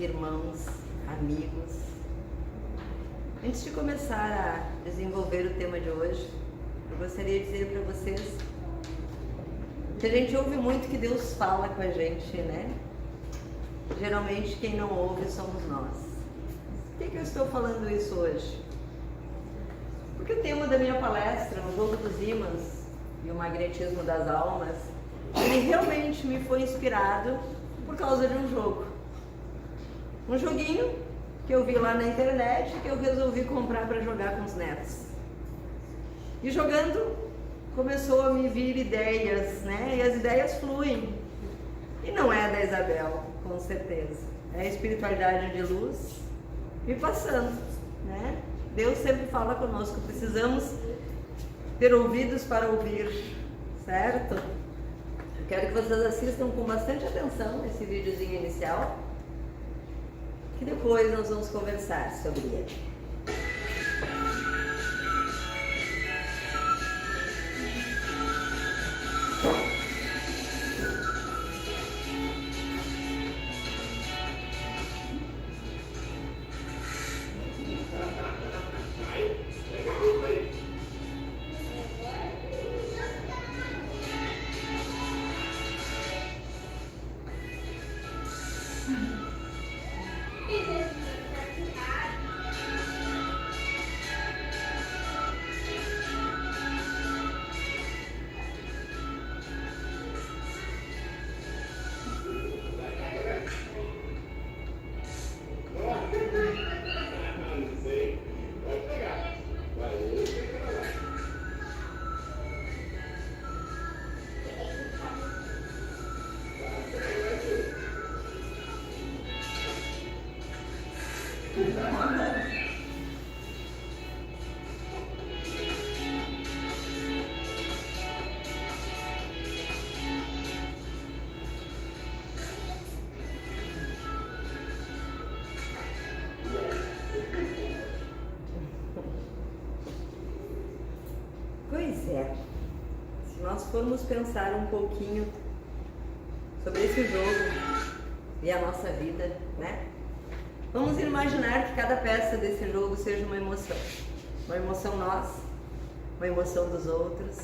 irmãos, amigos. Antes de começar a desenvolver o tema de hoje, eu gostaria de dizer para vocês que a gente ouve muito que Deus fala com a gente, né? Geralmente quem não ouve somos nós. Por que eu estou falando isso hoje? Porque o tema da minha palestra, o jogo dos ímãs e o magnetismo das almas, ele realmente me foi inspirado por causa de um jogo. Um joguinho que eu vi lá na internet que eu resolvi comprar para jogar com os netos. E jogando, começou a me vir ideias, né? E as ideias fluem. E não é da Isabel, com certeza. É a espiritualidade de luz me passando, né? Deus sempre fala conosco, precisamos ter ouvidos para ouvir, certo? Eu quero que vocês assistam com bastante atenção esse videozinho inicial, que depois nós vamos conversar sobre ele. Pois é, se nós formos pensar um pouquinho sobre esse jogo e a nossa vida, né? Vamos imaginar que cada peça desse jogo seja uma emoção nossa, uma emoção dos outros.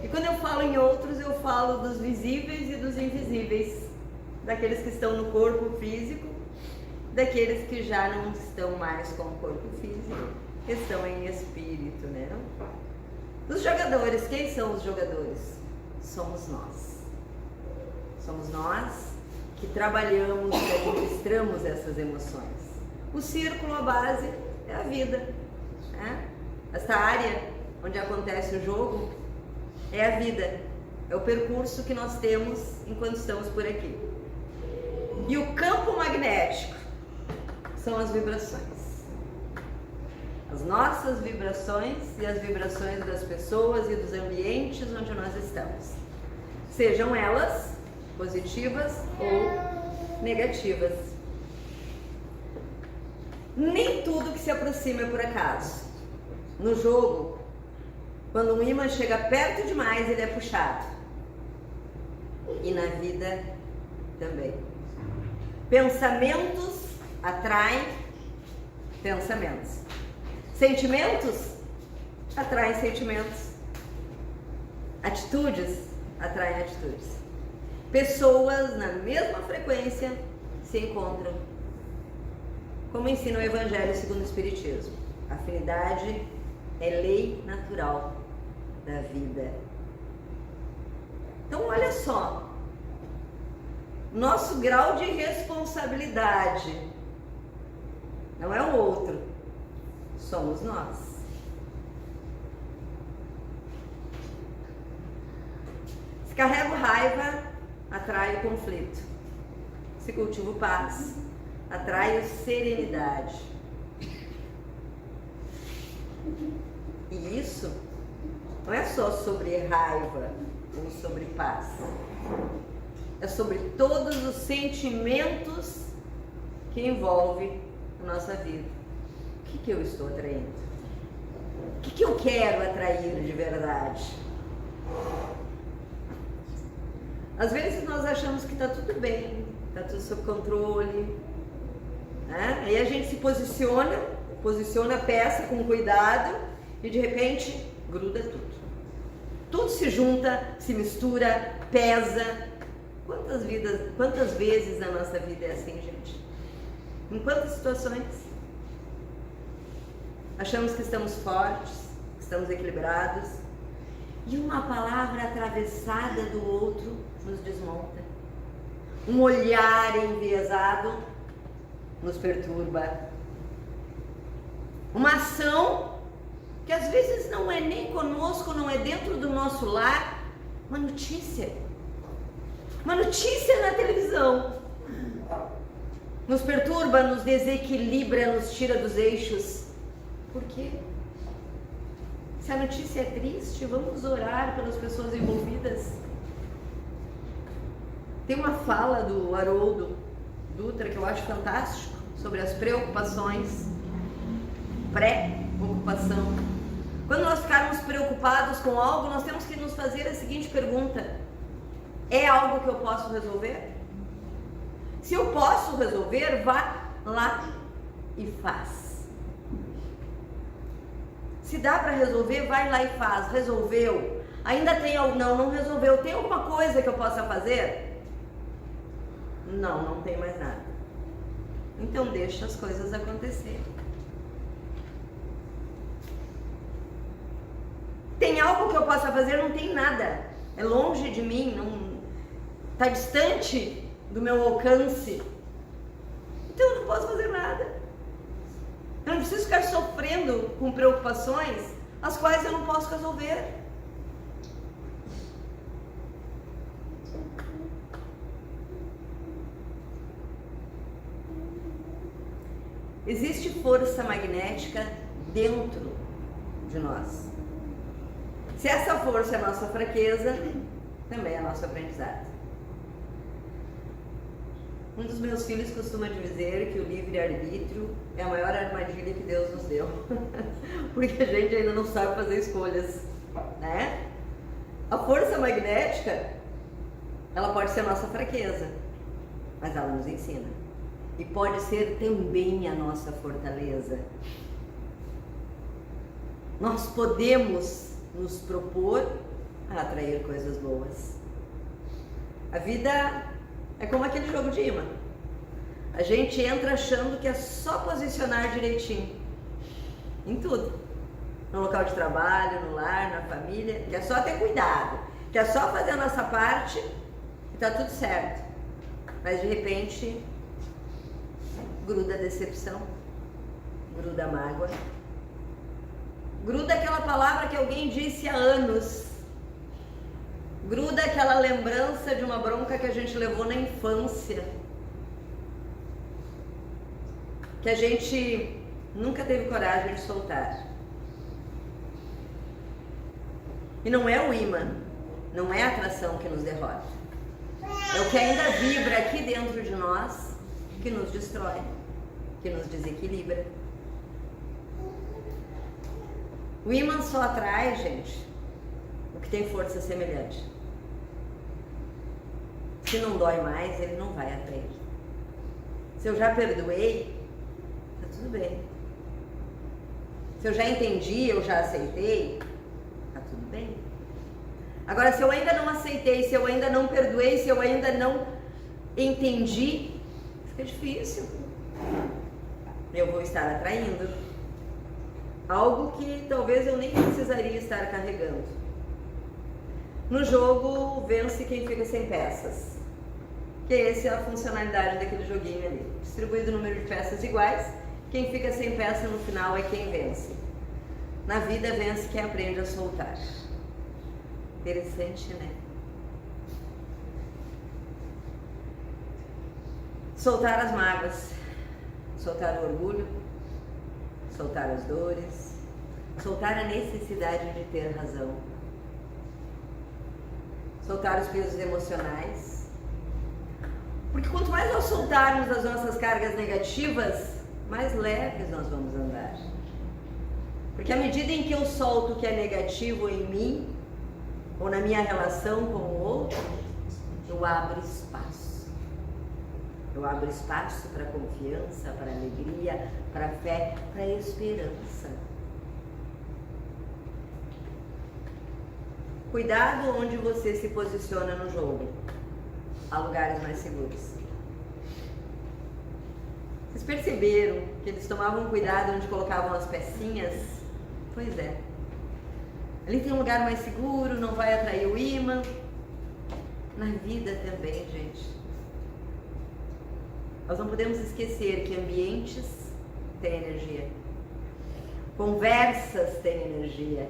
E quando eu falo em outros, eu falo dos visíveis e dos invisíveis, daqueles que estão no corpo físico, daqueles que já não estão mais com o corpo físico, que estão em espírito, né? Dos jogadores, quem são os jogadores? Somos nós. Somos nós que trabalhamos, que administramos essas emoções. O círculo, a base, é a vida, né? Esta área onde acontece o jogo é a vida, é o percurso que nós temos enquanto estamos por aqui. E o campo magnético são as vibrações. As nossas vibrações e as vibrações das pessoas e dos ambientes onde nós estamos. Sejam elas positivas ou negativas. Nem tudo que se aproxima é por acaso. No jogo, quando um ímã chega perto demais, ele é puxado. E na vida também. Pensamentos atraem pensamentos. Sentimentos atraem sentimentos. Atitudes atraem atitudes. Pessoas na mesma frequência se encontram. Como ensina o Evangelho segundo o Espiritismo, a afinidade é lei natural da vida. Então olha só, nosso grau de responsabilidade não é o outro, somos nós. Se carrego raiva, atrai o conflito. Se cultivo paz, atrai serenidade. E isso não é só sobre raiva ou sobre paz. É sobre todos os sentimentos que envolvem a nossa vida. O que eu estou atraindo? O que eu quero atrair de verdade? Às vezes nós achamos que está tudo bem, está tudo sob controle, né? Aí a gente se posiciona a peça com cuidado e de repente gruda tudo. Tudo se junta, se mistura, pesa. Quantas vezes na nossa vida é assim, gente? Em quantas situações? Achamos que estamos fortes, que estamos equilibrados, e uma palavra atravessada do outro nos desmonta. Um olhar enviesado nos perturba. Uma ação que às vezes não é nem conosco, não é dentro do nosso lar, uma notícia na televisão, nos perturba, nos desequilibra, nos tira dos eixos. Por quê? Se a notícia é triste, vamos orar pelas pessoas envolvidas. Tem uma fala do Haroldo Dutra que eu acho fantástico sobre as preocupações, pré-ocupação. Quando nós ficarmos preocupados com algo, nós temos que nos fazer a seguinte pergunta: é algo que eu posso resolver? Se eu posso resolver, vá lá e faz. Se dá para resolver, vai lá e faz. Resolveu? Ainda tem algo? Não resolveu. Tem alguma coisa que eu possa fazer? Não tem mais nada. Então deixa as coisas acontecerem. Tem algo que eu possa fazer? Não tem nada. É longe de mim, está distante do meu alcance. Então eu não posso fazer nada. Eu não preciso ficar sofrendo com preocupações as quais eu não posso resolver. Existe força magnética dentro de nós. Se essa força é a nossa fraqueza, também é a nossa aprendizado. Um dos meus filhos costuma dizer que o livre-arbítrio é a maior armadilha que Deus nos deu. Porque a gente ainda não sabe fazer escolhas, né? A força magnética, ela pode ser a nossa fraqueza, mas ela nos ensina. E pode ser também a nossa fortaleza. Nós podemos nos propor a atrair coisas boas. A vida é como aquele jogo de imã. A gente entra achando que é só posicionar direitinho em tudo. No local de trabalho, no lar, na família, que é só ter cuidado, que é só fazer a nossa parte e tá tudo certo. Mas de repente gruda a decepção, gruda a mágoa, gruda aquela palavra que alguém disse há anos, gruda aquela lembrança de uma bronca que a gente levou na infância, que a gente nunca teve coragem de soltar. E não é o imã, não é a atração que nos derrota. É o que ainda vibra aqui dentro de nós que nos destrói, que nos desequilibra. O imã só atrai, gente, o que tem força semelhante. Se não dói mais, ele não vai atrair. Se eu já perdoei, tá tudo bem. Se eu já entendi, eu já aceitei, tá tudo bem. Agora, se eu ainda não aceitei, se eu ainda não perdoei, se eu ainda não entendi, fica difícil. Eu vou estar atraindo algo que talvez eu nem precisaria estar carregando. No jogo, vence quem fica sem peças. Que essa é a funcionalidade daquele joguinho ali. Distribuído o número de peças iguais, quem fica sem peça no final é quem vence. Na vida, vence quem aprende a soltar. Interessante, né? Soltar as mágoas, soltar o orgulho, soltar as dores, soltar a necessidade de ter razão, soltar os pesos emocionais. Porque quanto mais nós soltarmos as nossas cargas negativas, mais leves nós vamos andar. Porque à medida em que eu solto o que é negativo em mim, ou na minha relação com o outro, eu abro espaço. Eu abro espaço para confiança, para alegria, para fé, para esperança. Cuidado onde você se posiciona no jogo. Há lugares mais seguros. Vocês perceberam que eles tomavam cuidado onde colocavam as pecinhas? Pois é. Ali tem um lugar mais seguro, não vai atrair o imã. Na vida também, gente. Nós não podemos esquecer que ambientes têm energia. Conversas têm energia.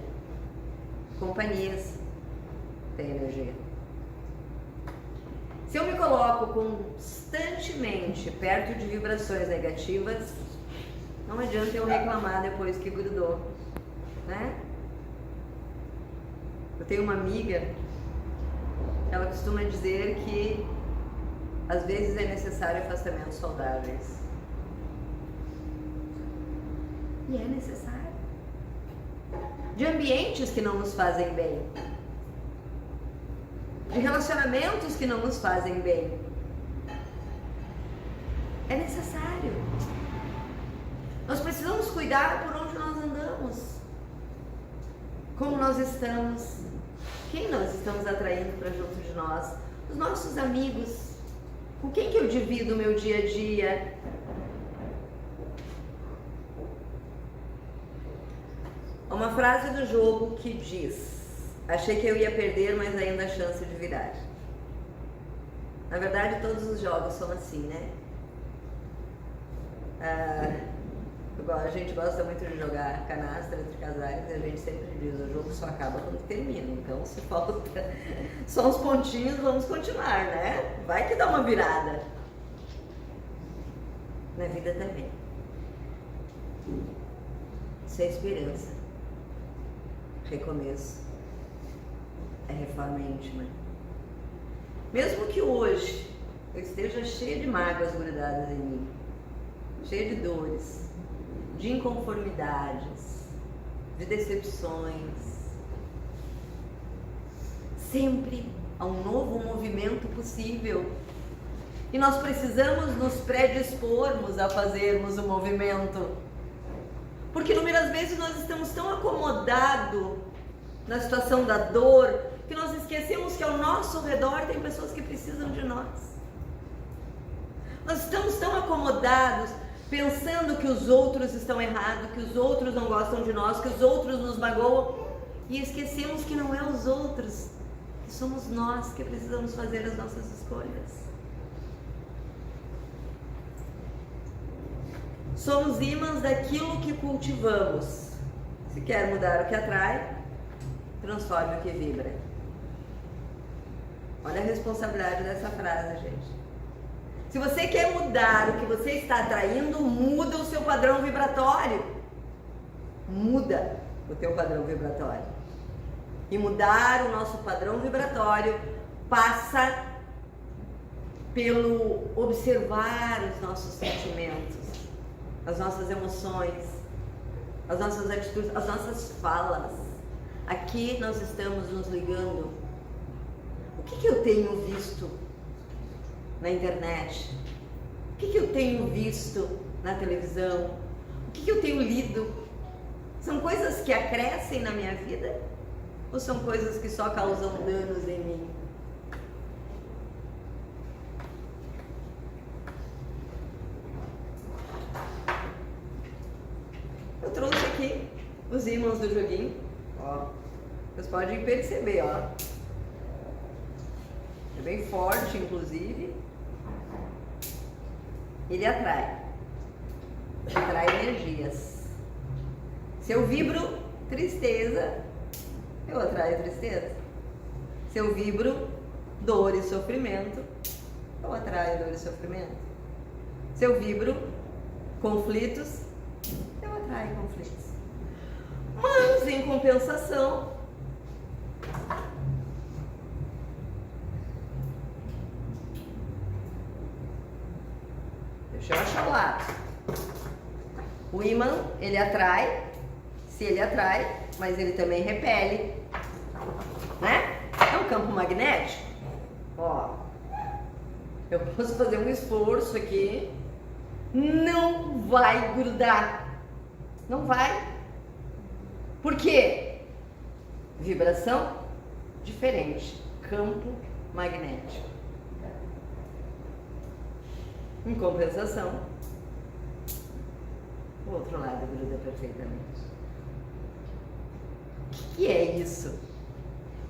Companhias têm energia. Se eu me coloco constantemente perto de vibrações negativas, não adianta eu reclamar depois que grudou, né? Eu tenho uma amiga, ela costuma dizer que às vezes é necessário afastamentos saudáveis. E é necessário. De ambientes que não nos fazem bem. De relacionamentos que não nos fazem bem. É necessário. Nós precisamos cuidar por onde nós andamos. Como nós estamos. Quem nós estamos atraindo para junto de nós. Os nossos amigos. Com quem que eu divido o meu dia a dia? Uma frase do jogo que diz: achei que eu ia perder, mas ainda há chance de virar. Na verdade, todos os jogos são assim, né? A gente gosta muito de jogar canastra entre casais e a gente sempre diz: o jogo só acaba quando termina. Então, se falta só uns pontinhos, vamos continuar, né? Vai que dá uma virada. Na vida também. Isso é esperança. Recomeço. É reforma íntima. Mesmo que hoje eu esteja cheia de mágoas grudadas em mim, cheia de dores, de inconformidades, de decepções, sempre há um novo movimento possível. E nós precisamos nos predispormos a fazermos o movimento. Porque inúmeras vezes nós estamos tão acomodados na situação da dor, que nós esquecemos que ao nosso redor tem pessoas que precisam de nós. Nós estamos tão acomodados, pensando que os outros estão errados, que os outros não gostam de nós, que os outros nos magoam, e esquecemos que não é os outros, que somos nós que precisamos fazer as nossas escolhas. Somos ímãs daquilo que cultivamos. Se quer mudar o que atrai, transforme o que vibra. Olha a responsabilidade dessa frase, gente. Se você quer mudar o que você está atraindo, muda o seu padrão vibratório. Muda o teu padrão vibratório. E mudar o nosso padrão vibratório passa pelo observar os nossos sentimentos, as nossas emoções, as nossas atitudes, as nossas falas. Aqui nós estamos nos ligando. O que eu tenho visto na internet? O que eu tenho visto na televisão? O que eu tenho lido? São coisas que acrescem na minha vida? Ou são coisas que só causam danos em mim? Eu trouxe aqui os ímãs do joguinho. Ó, vocês podem perceber, ó. É bem forte, inclusive. Ele atrai energias. Se eu vibro tristeza, eu atraio tristeza. Se eu vibro dor e sofrimento, eu atraio dor e sofrimento. Se eu vibro conflitos, eu atraio conflitos. Mas, em compensação, deixa eu achar o lado. O ímã, ele atrai, se ele atrai, mas ele também repele, né? É um campo magnético. Ó, Eu posso fazer um esforço aqui, não vai grudar. Não vai. Por quê? Vibração diferente. Campo magnético. Em compensação, o outro lado gruda perfeitamente. O que é isso?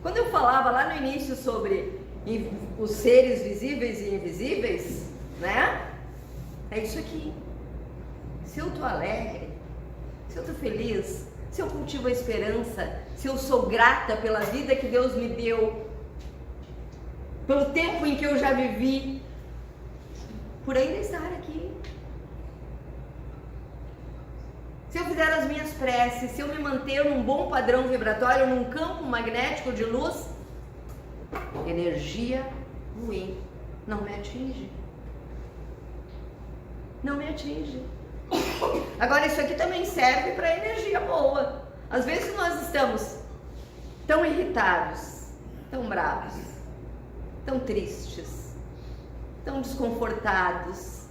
Quando eu falava lá no início sobre os seres visíveis e invisíveis, né? É isso aqui. Se eu tô alegre, se eu tô feliz, se eu cultivo a esperança, se eu sou grata pela vida que Deus me deu, pelo tempo em que eu já vivi, por ainda estar aqui. Se eu fizer as minhas preces, se eu me manter num bom padrão vibratório, num campo magnético de luz, energia ruim não me atinge. Não me atinge. Agora, isso aqui também serve para energia boa. Às vezes nós estamos tão irritados, tão bravos, tão tristes, tão desconfortados,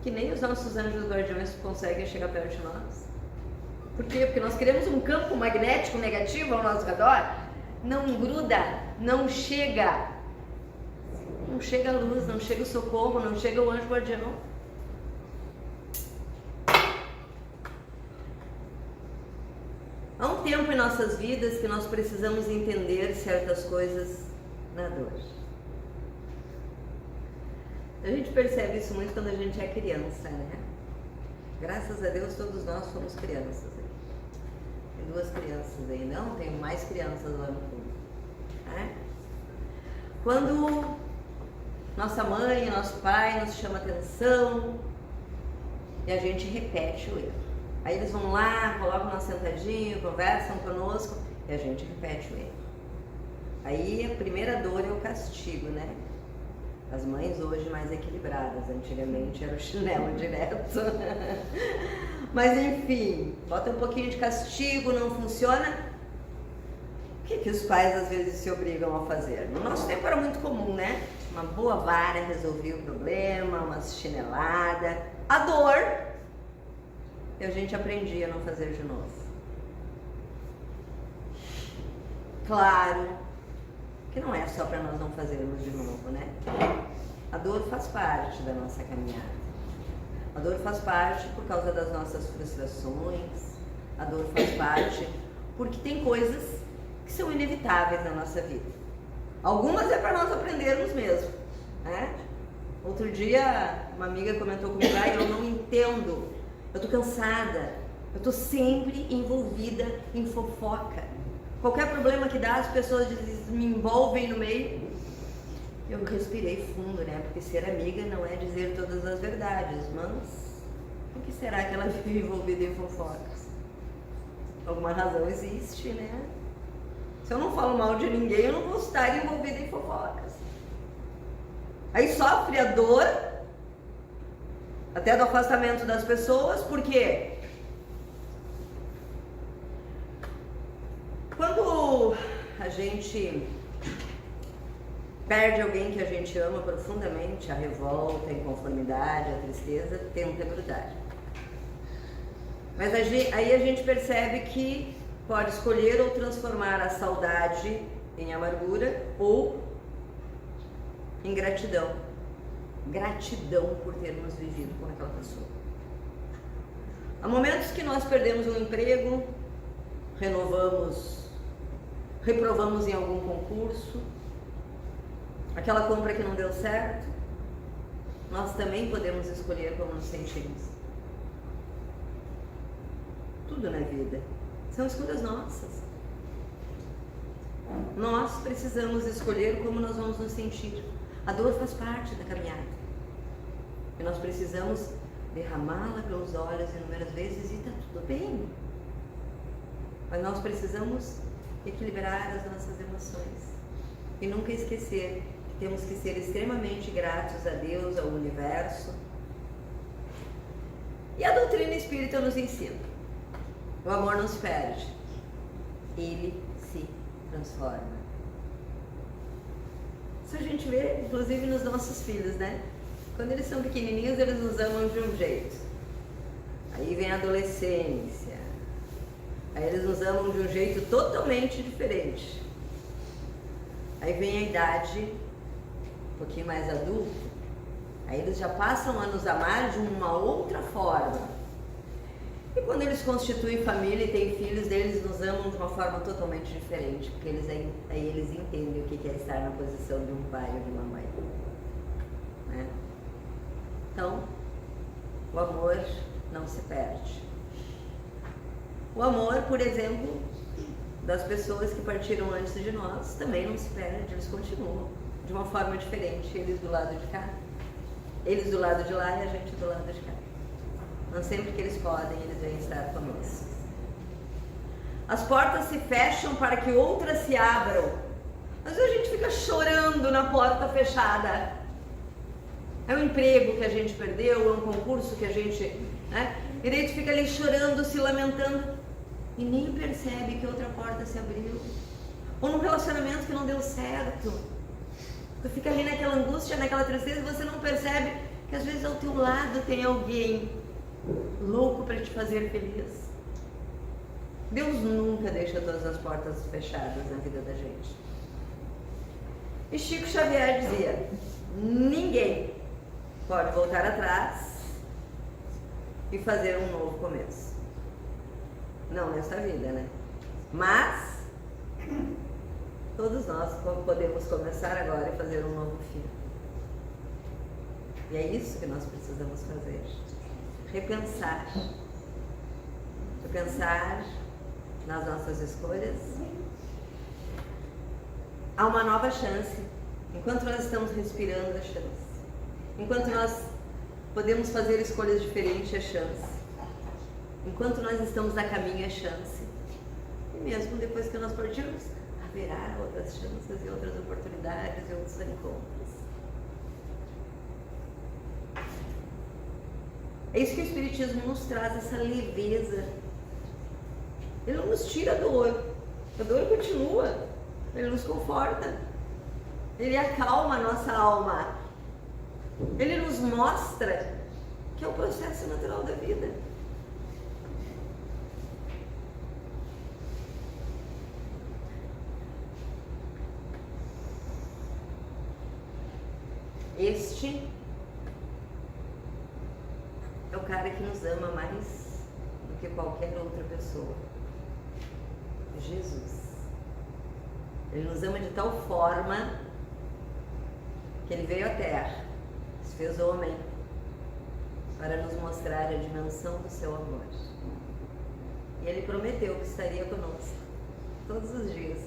que nem os nossos anjos guardiões conseguem chegar perto de nós. Por quê? Porque nós criamos um campo magnético negativo ao nosso redor. Não gruda, não chega. Não chega a luz, não chega o socorro, não chega o anjo guardião. Há um tempo em nossas vidas que nós precisamos entender certas coisas na dor. A gente percebe isso muito quando a gente é criança, né? Graças a Deus todos nós somos crianças. Tem 2 crianças aí, não? Tem mais crianças lá no fundo. Né? Quando nossa mãe, nosso pai nos chama atenção e a gente repete o erro. Aí eles vão lá, colocam nós sentadinho, conversam conosco e a gente repete o erro. Aí a primeira dor é o castigo, né? As mães hoje mais equilibradas, antigamente era o chinelo direto. Mas enfim, bota um pouquinho de castigo, não funciona. O que os pais às vezes se obrigam a fazer? No nosso tempo era muito comum, né? Uma boa vara resolvia o problema, uma chinelada. A dor, e a gente aprendia a não fazer de novo. Claro que não é só para nós não fazermos de novo, né? A dor faz parte da nossa caminhada. A dor faz parte por causa das nossas frustrações. A dor faz parte porque tem coisas que são inevitáveis na nossa vida. Algumas é para nós aprendermos mesmo, né? Outro dia uma amiga comentou comigo: eu não entendo, eu tô cansada, eu tô sempre envolvida em fofoca. Qualquer problema que dá, as pessoas me envolvem no meio. Eu respirei fundo, né? Porque ser amiga não é dizer todas as verdades, mas por que será que ela vive envolvida em fofocas? Alguma razão existe, né? Se eu não falo mal de ninguém, eu não vou estar envolvida em fofocas. Aí sofre a dor, até do afastamento das pessoas, por quê? Quando a gente perde alguém que a gente ama profundamente, a revolta, a inconformidade, a tristeza tenta grudar. Mas aí a gente percebe que pode escolher ou transformar a saudade em amargura ou em gratidão. Gratidão por termos vivido com aquela pessoa. Há momentos que nós perdemos um emprego, reprovamos em algum concurso, aquela compra que não deu certo, nós também podemos escolher como nos sentimos. Tudo na vida são escolhas nossas. Nós precisamos escolher como nós vamos nos sentir. A dor faz parte da caminhada e nós precisamos derramá-la pelos olhos inúmeras vezes e está tudo bem. Mas nós precisamos equilibrar as nossas emoções e nunca esquecer que temos que ser extremamente gratos a Deus, ao universo. E a doutrina espírita nos ensina: o amor não se perde, ele se transforma. Se a gente vê, inclusive, nos nossos filhos, né? Quando eles são pequenininhos, eles nos amam de um jeito. Aí vem a adolescência. Aí eles nos amam de um jeito totalmente diferente. Aí vem a idade, um pouquinho mais adulto. Aí eles já passam a nos amar de uma outra forma. E quando eles constituem família e têm filhos, eles nos amam de uma forma totalmente diferente. Porque aí eles entendem o que é estar na posição de um pai ou de uma mãe. Né? Então, o amor não se perde. O amor, por exemplo, das pessoas que partiram antes de nós, também não se perde, eles continuam de uma forma diferente, eles do lado de cá, eles do lado de lá e a gente do lado de cá. Mas sempre que eles podem, eles vêm estar conosco. As portas se fecham para que outras se abram. Às vezes a gente fica chorando na porta fechada. É um emprego que a gente perdeu, é um concurso que a gente... né? E daí tu fica ali chorando, se lamentando e nem percebe que outra porta se abriu. Ou num relacionamento que não deu certo. Tu fica ali naquela angústia, naquela tristeza e você não percebe que às vezes ao teu lado tem alguém louco para te fazer feliz. Deus nunca deixa todas as portas fechadas na vida da gente. E Chico Xavier dizia: ninguém pode voltar atrás e fazer um novo começo. Não nesta vida, né? Mas todos nós podemos começar agora e fazer um novo fim. E é isso que nós precisamos fazer. Repensar. Repensar nas nossas escolhas. Há uma nova chance. Enquanto nós estamos respirando, a chance. Enquanto nós podemos fazer escolhas diferentes, é chance. Enquanto nós estamos a caminho, é chance. E mesmo depois que nós partirmos, haverá outras chances e outras oportunidades e outros encontros. É isso que o Espiritismo nos traz, essa leveza. Ele não nos tira a dor. A dor continua. Ele nos conforta. Ele acalma a nossa alma. Ele nos mostra que é o processo natural da vida. Este é o cara que nos ama mais do que qualquer outra pessoa. Jesus. Ele nos ama de tal forma que ele veio à Terra, se fez homem, para nos mostrar a dimensão do seu amor. E ele prometeu que estaria conosco todos os dias,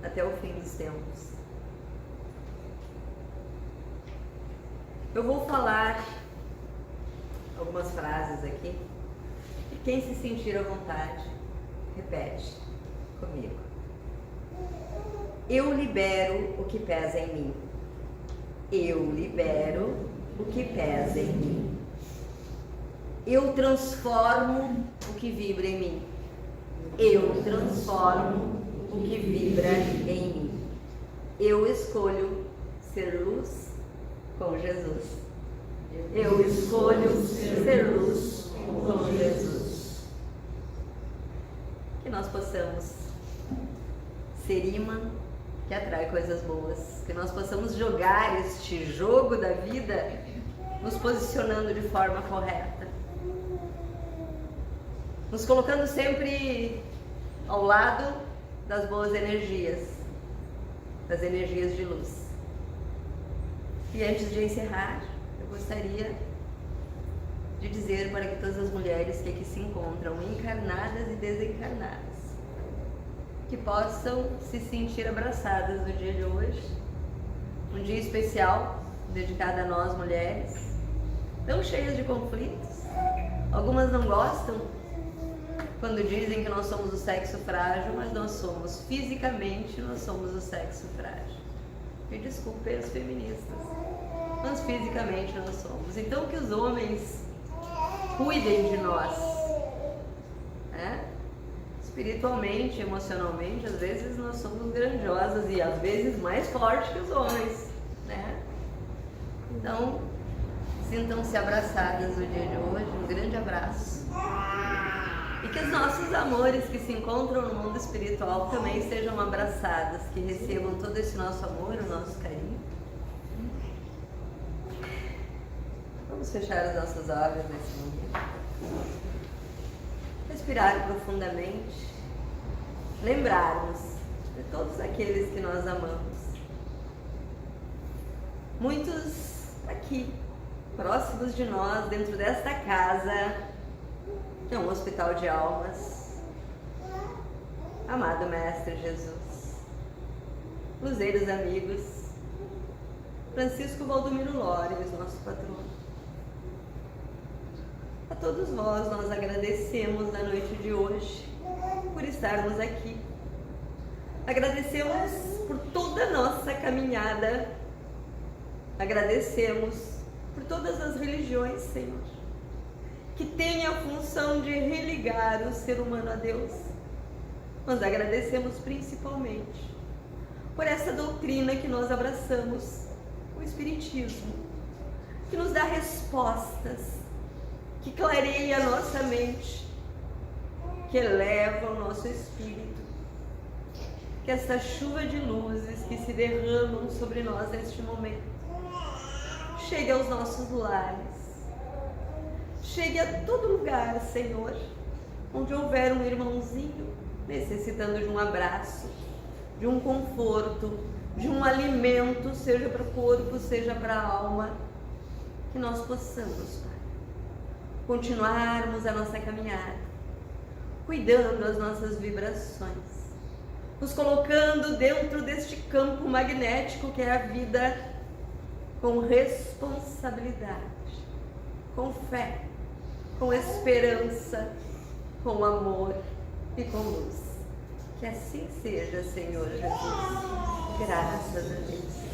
até o fim dos tempos. Eu vou falar algumas frases aqui e quem se sentir à vontade, repete comigo. Eu libero o que pesa em mim. Eu libero o que pesa em mim. Eu transformo o que vibra em mim. Eu transformo o que vibra em mim. Eu escolho ser luz com Jesus. Eu escolho ser luz com Jesus. Que nós possamos ser imã que atrai coisas boas. Que nós possamos jogar este jogo da vida nos posicionando de forma correta. Nos colocando sempre ao lado das boas energias, das energias de luz. E antes de encerrar, eu gostaria de dizer para que todas as mulheres que aqui se encontram, encarnadas e desencarnadas, que possam se sentir abraçadas no dia de hoje, um dia especial dedicado a nós mulheres, tão cheias de conflitos. Algumas não gostam quando dizem que nós somos o sexo frágil, mas nós somos, fisicamente, nós somos o sexo frágil. Me desculpem as feministas, mas fisicamente nós somos. Então que os homens cuidem de nós, né? Espiritualmente, emocionalmente, às vezes nós somos grandiosas e às vezes mais fortes que os homens. Então, sintam-se abraçadas no dia de hoje, um grande abraço. E que os nossos amores que se encontram no mundo espiritual também sejam abraçados, que recebam todo esse nosso amor, o nosso carinho. Vamos fechar os nossos olhos nesse momento. Respirar profundamente. Lembrarmos de todos aqueles que nós amamos. Muitos aqui, próximos de nós, dentro desta casa, que é um hospital de almas. Amado Mestre Jesus, luzeiros amigos, Francisco Valdomiro Lores, nosso patrono. A todos vós, nós agradecemos na noite de hoje por estarmos aqui. Agradecemos por toda a nossa caminhada. Agradecemos por todas as religiões, Senhor, que têm a função de religar o ser humano a Deus. Nós agradecemos principalmente por essa doutrina que nós abraçamos, o Espiritismo, que nos dá respostas, que clareia a nossa mente, que eleva o nosso espírito. Que esta chuva de luzes que se derramam sobre nós neste momento chegue aos nossos lares, chegue a todo lugar, Senhor, onde houver um irmãozinho necessitando de um abraço, de um conforto, de um alimento, seja para o corpo, seja para a alma, que nós possamos, Pai, continuarmos a nossa caminhada, cuidando as nossas vibrações, nos colocando dentro deste campo magnético que é a vida, com responsabilidade, com fé, com esperança, com amor e com luz. Que assim seja, Senhor Jesus. Graças a Deus.